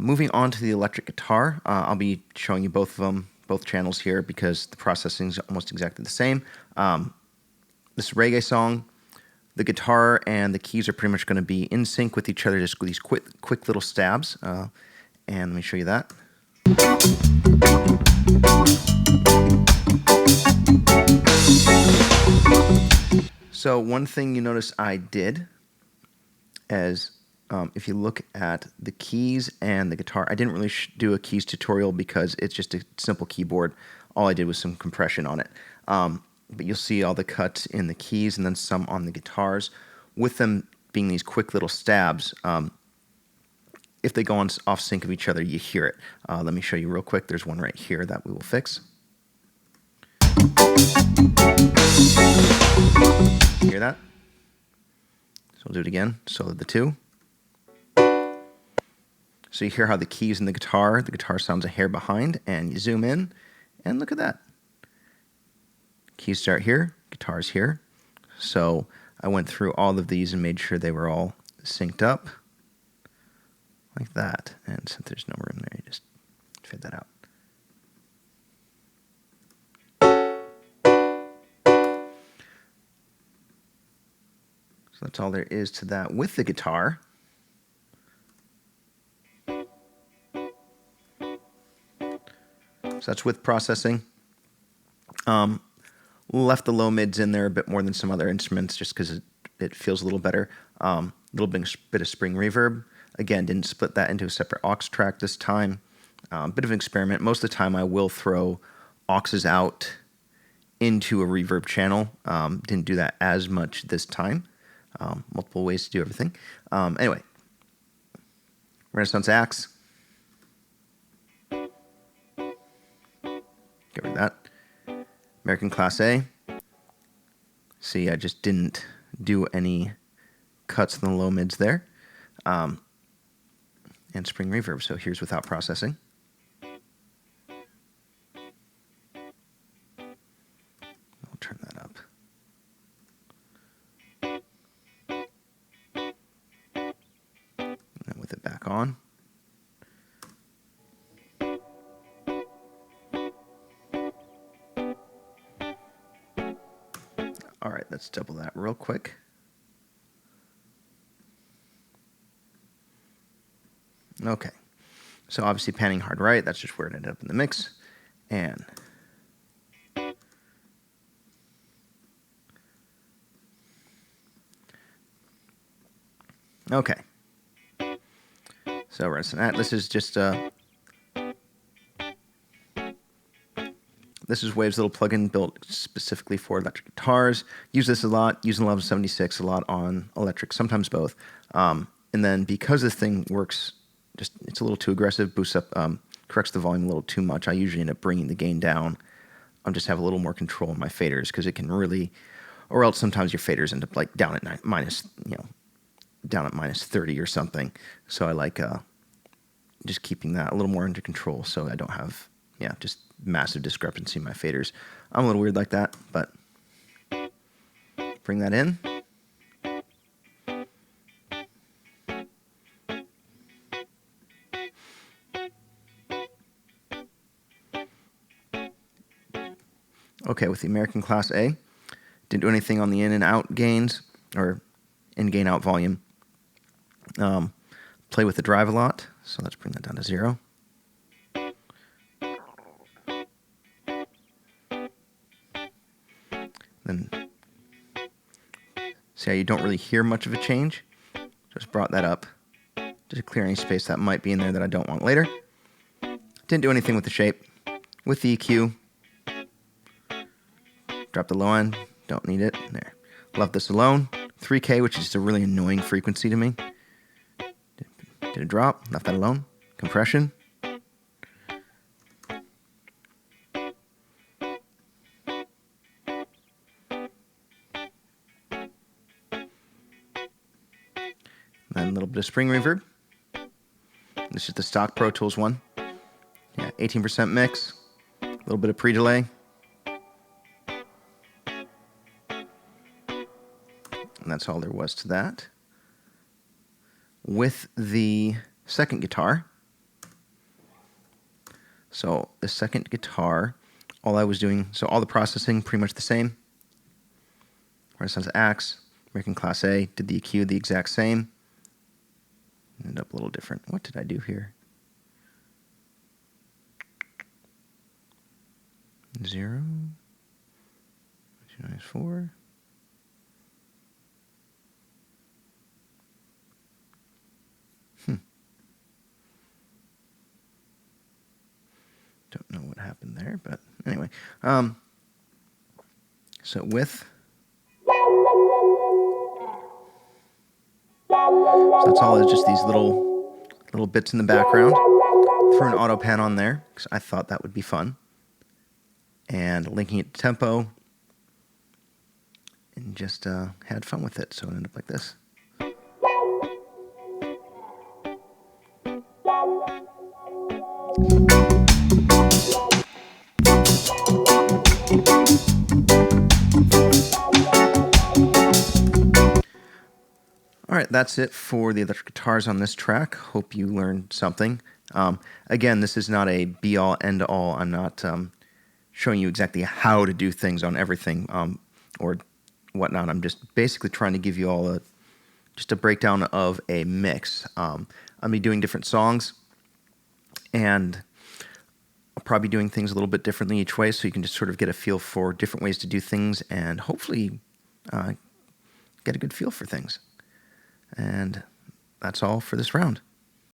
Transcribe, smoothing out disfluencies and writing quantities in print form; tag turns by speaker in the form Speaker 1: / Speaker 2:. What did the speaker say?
Speaker 1: Moving on to the electric guitar, I'll be showing you both of them, both channels here, because the processing is almost exactly the same. This reggae song, the guitar and the keys are pretty much going to be in sync with each other, just with these quick little stabs. And let me show you that. So one thing you notice I did is, if you look at the keys and the guitar, I didn't really do a keys tutorial because it's just a simple keyboard. All I did was some compression on it. But you'll see all the cuts in the keys and then some on the guitars. With them being these quick little stabs, if they go on off sync of each other, you hear it. Let me show you real quick. There's one right here that we will fix. Hear that? So we'll do it again. So the two. So you hear how the keys in the guitar sounds a hair behind, and you zoom in, and look at that. Keys start here, guitar's here. So I went through all of these and made sure they were all synced up, like that. And since there's no room there, you just fade that out. So that's all there is to that with the guitar. So that's with processing. Left the low mids in there a bit more than some other instruments just because it feels a little better. Little bit of Spring Reverb. Again, didn't split that into a separate aux track this time. Bit of an experiment. Most of the time I will throw auxes out into a reverb channel. Didn't do that as much this time. Multiple ways to do everything. Anyway, Renaissance Axx. Get rid of that. American Class A. See, I just didn't do any cuts in the low mids there. And Spring Reverb, so here's without processing. I'll turn that up. And then with it back on. All right, let's double that real quick. Okay, so obviously panning hard right, that's just where it ended up in the mix. And okay, so Renaissance Axx, this is just this is Wave's little plugin built specifically for electric guitars. Use this a lot, use an 1176 a lot on electric, sometimes both. And then because this thing works, it's a little too aggressive, boosts up, corrects the volume a little too much, I usually end up bringing the gain down. I'll just have a little more control in my faders because it can really, or else sometimes your faders end up like down at minus 30 or something. So I like just keeping that a little more under control so I don't have, just massive discrepancy in my faders. I'm a little weird like that, but bring that in. Okay, with the American Class A, didn't do anything on the in and out gains, or in gain out volume. Play with the drive a lot, so let's bring that down to 0. Then see how you don't really hear much of a change? Just brought that up just to clear any space that might be in there that I don't want later. Didn't do anything with the shape. With the EQ, drop the low end, don't need it. There. Left this alone. 3K, which is just a really annoying frequency to me. Did a drop, left that alone. Compression. Then a little bit of Spring Reverb. This is the stock Pro Tools one. 18% mix. A little bit of pre-delay. And that's all there was to that. with the second guitar. So the second guitar, all I was doing, so all the processing pretty much the same. Renaissance Axx, American Class A, did the EQ the exact same. Ended up a little different. What did I do here? 0, 294. Don't know what happened there, but anyway. So with, so that's all, is just these little bits in the background. Threw an auto pan on there because I thought that would be fun. And linking it to tempo, and just had fun with it. So it ended up like this. All right, that's it for the electric guitars on this track. Hope you learned something. Again, this is not a be-all, end-all. I'm not showing you exactly how to do things on everything or whatnot. I'm just basically trying to give you all just a breakdown of a mix. I'll be doing different songs, and I'll probably be doing things a little bit differently each way, so you can just sort of get a feel for different ways to do things, and hopefully get a good feel for things. And that's all for this round.